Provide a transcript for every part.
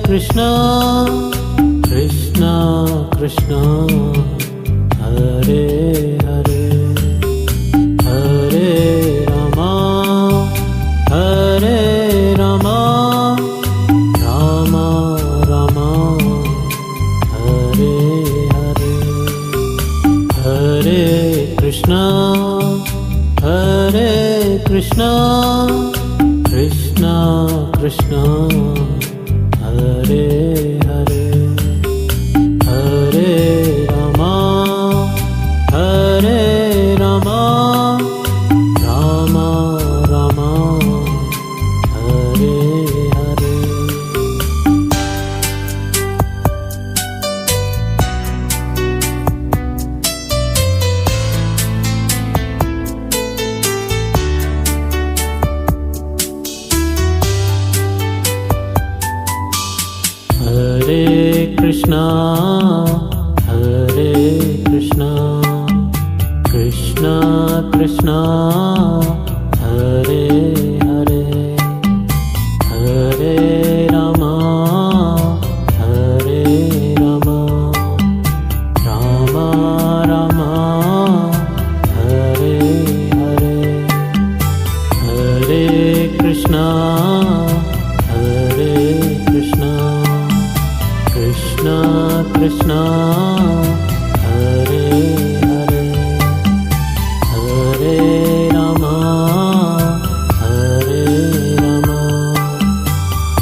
Krishna Krishna Krishna Hare Hare Hare Rama Rama Rama Hare Hare Hare Krishna Krishna Krishna Hare Hare Hare Rama Rama Rama Hare Hare Hare Krishna Krishna Krishna Hare Hare Hare Rama Rama Rama Hare Hare Hare Krishna Krishna Krishna Hare Hare Hare Rama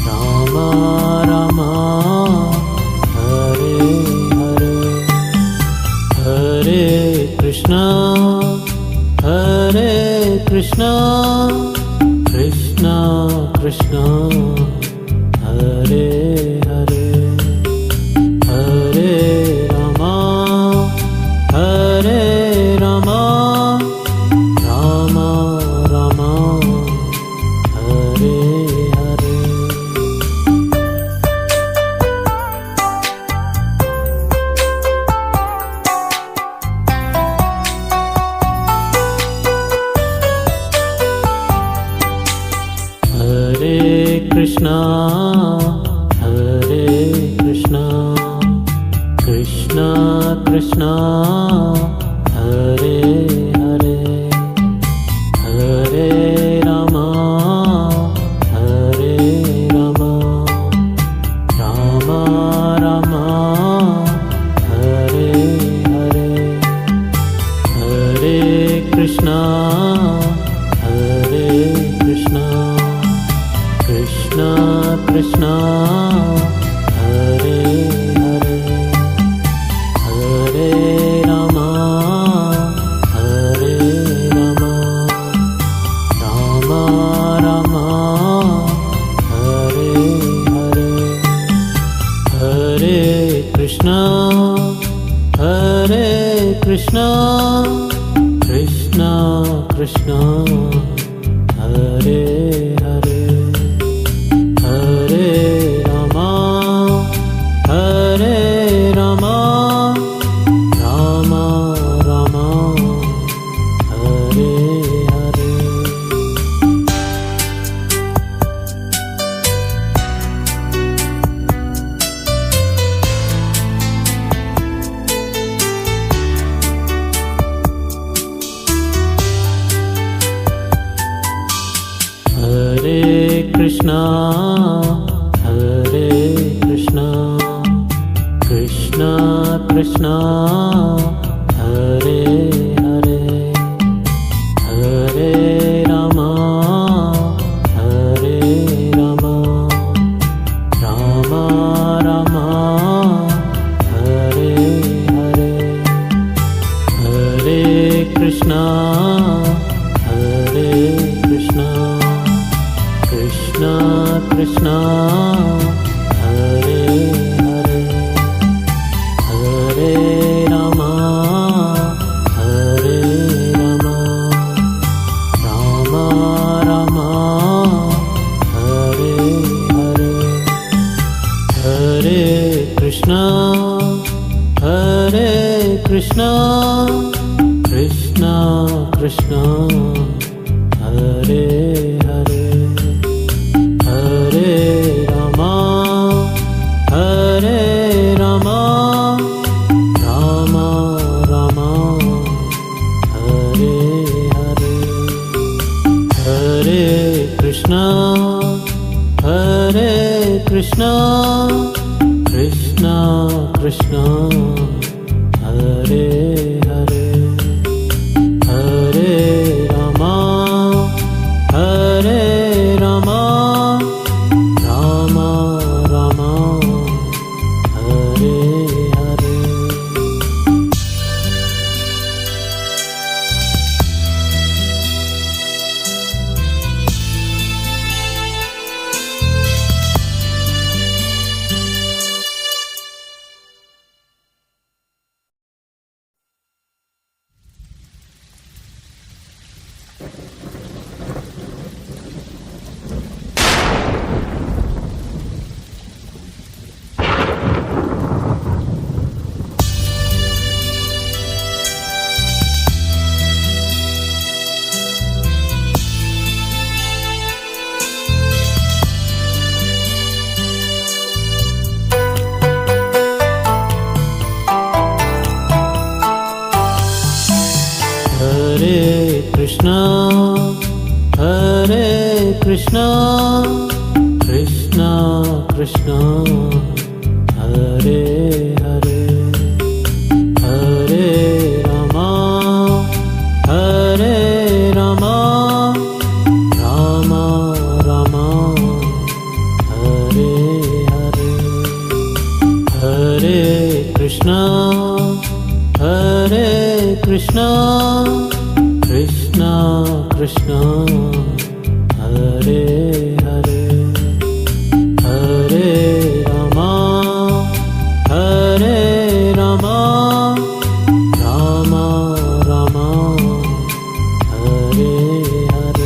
Rama Rama Hare Hare Hare Krishna Krishna Krishna Hare Hare Hare Rama Rama Rama Hare Hare Hare Krishna Krishna Krishna Hare Hare Hare Rama Rama Rama Hare Hare Hare Krishna Krishna Krishna Hare Hare Hare Rama Rama Rama Hare Hare Hare Krishna Krishna Krishna Hare Hare Hare Rama Rama Rama Hare Hare Hare Krishna Krishna Krishna Hare Hare Hare Rama Rama Rama Hare Hare Hare Krishna Krishna Hare Hare Hare Rama Rama Hare Hare Hare Krishna Krishna Krishna Hare Hare Krishna Krishna Krishna Hare Hare Hare Rama Hare Rama Rama Rama Hare Hare Hare Krishna Hare Krishna Krishna Krishna Hare Hare Hare Rama Hare Rama Rama Rama Hare Hare Hare Krishna Hare Krishna Krishna Krishna Hare Hare Hare Rama Hare Rama Rama Rama Hare Hare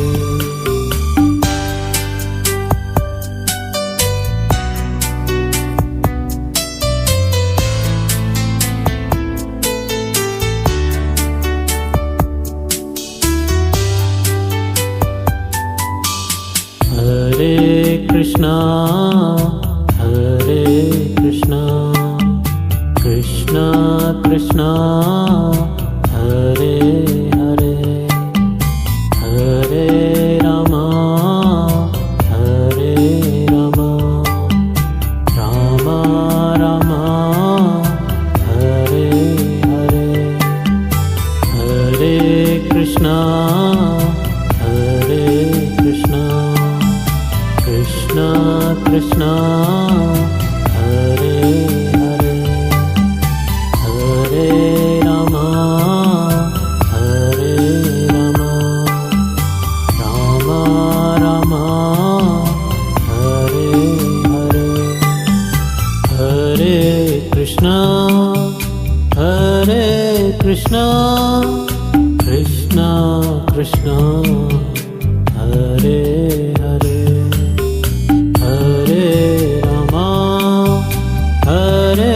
Hare Krishna Hare Krishna Krishna Krishna Hare Hare Hare Rama Hare Rama Rama Rama Hare Hare Hare Krishna Hare Krishna Krishna Krishna Hare Hare Hare Rama Hare Rama Rama Rama Hare Hare Hare Krishna Hare Krishna Krishna Krishna Hare Hare Hare Rama Hare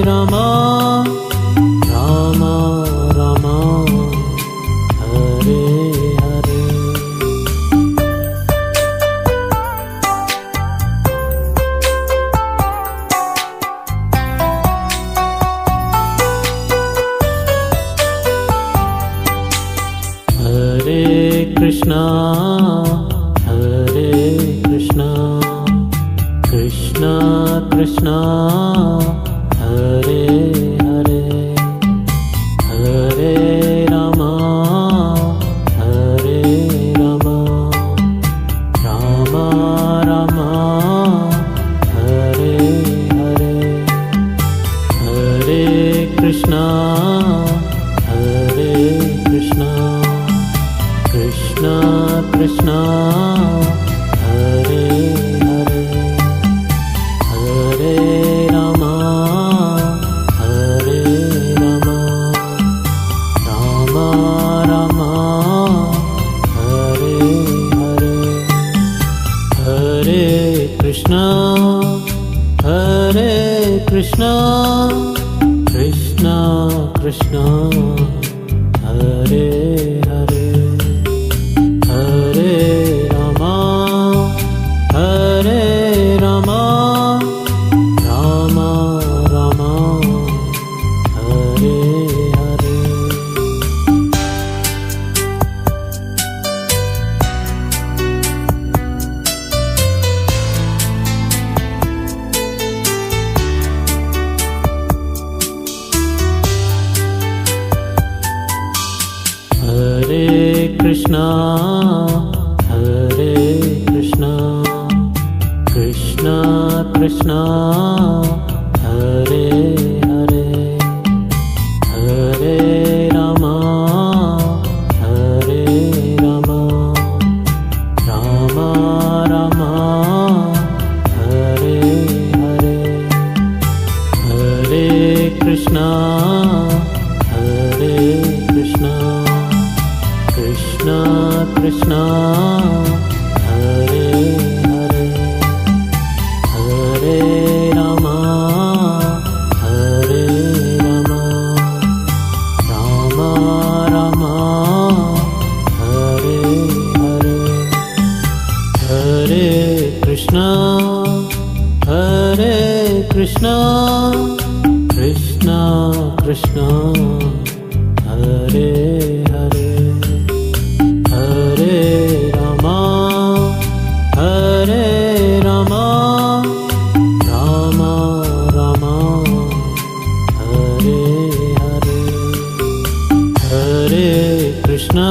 Rama Rama Rama Hare Hare Hare Krishna Hare Krishna Krishna Krishna Hare Hare Hare Rama Hare Rama Rama Rama Hare Hare Hare Krishna Hare Krishna Krishna Krishna Hare Hare Hare Rama Hare Rama Rama Rama Hare Hare Hare Krishna Hare Krishna Krishna Krishna Hare Hare Hare Rama Hare Hare Krishna, Krishna Krishna, Hare Hare, Hare Rama, Hare Rama, Rama Rama, Hare Hare, Hare Krishna, Hare Krishna, Krishna Krishna, Hare Hare, Hare Rama, Hare Rama, Rama Rama, Hare Hare, Hare Krishna, Hare Krishna, Krishna Krishna, Hare Hare, Hare Rama, Hare Rama, Rama Rama, Hare Hare, Hare Krishna,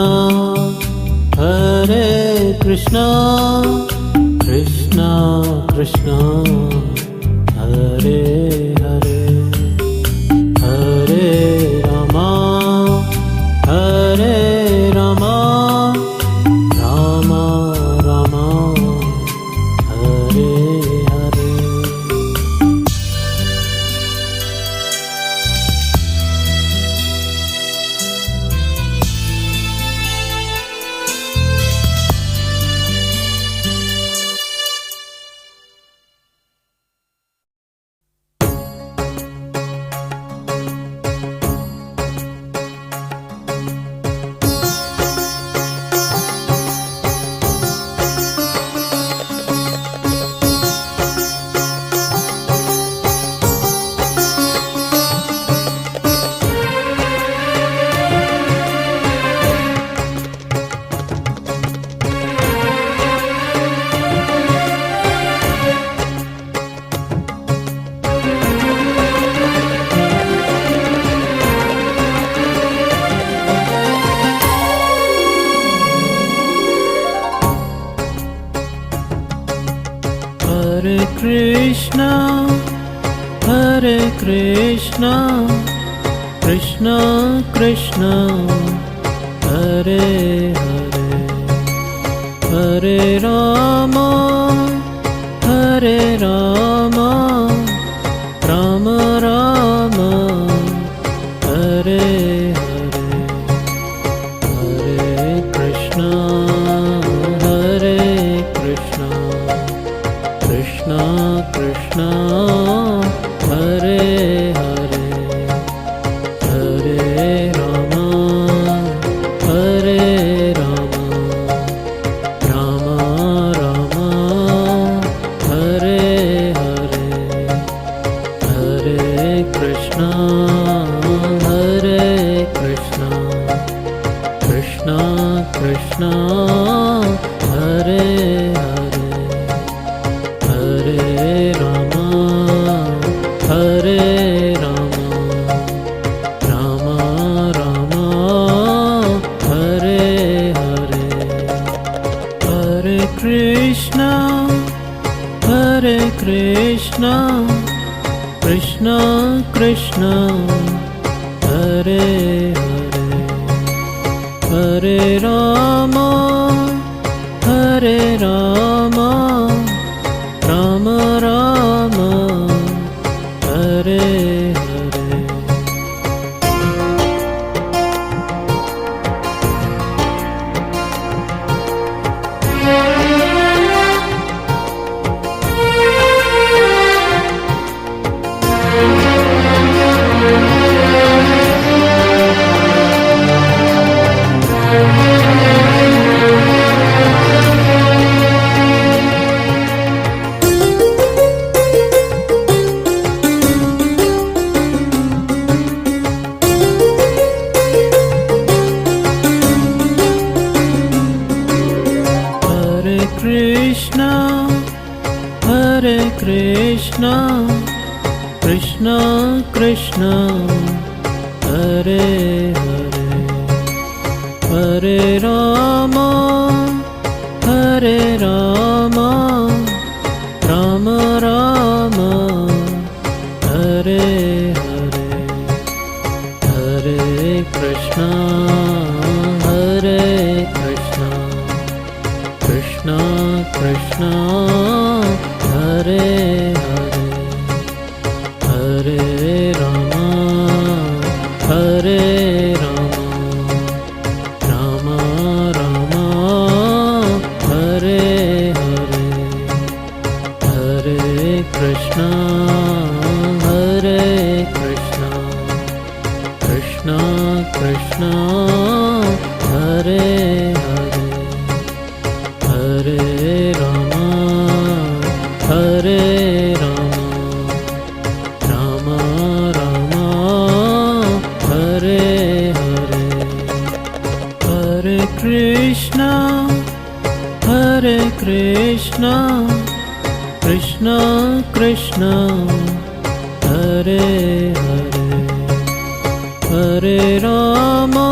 Hare Krishna, Krishna Krishna, Hare Hare, Hare Rama, Hare Rama, Rama Rama, Hare Hare. Hare Krishna, Hare Krishna, Krishna Krishna, Hare Hare, Hare Rama, Hare Rama, Rama Rama, Hare Hare, Hare Krishna, Hare Krishna, Krishna Krishna, Hare Hare, Hare Rama, Hare Rama, Rama Rama, Hare Hare, Hare Krishna, Hare Krishna, Krishna Krishna, Hare Hare, Hare Rama, Hare Rama, Rama Rama, Hare Hare, Hare Krishna, Hare Krishna, Krishna Krishna, Hare Hare, Hare Rama, Hare Rama, Rama Rama, Hare Hare. Krishna, Krishna Krishna, Hare Hare, Hare Rama, Hare Rama, Rama Rama, Hare Hare, Hare Krishna, Hare Krishna, Krishna Krishna, Hare Hare, Hare Rama, Hare Rama, Rama Rama, Hare Hare, Hare Krishna, Hare Krishna, Krishna Krishna, Hare Hare, Hare Rama, Hare Rama, Rama Rama, Hare Hare, Hare Krishna, Hare Krishna, Krishna Krishna, Hare Hare, Hare Rama,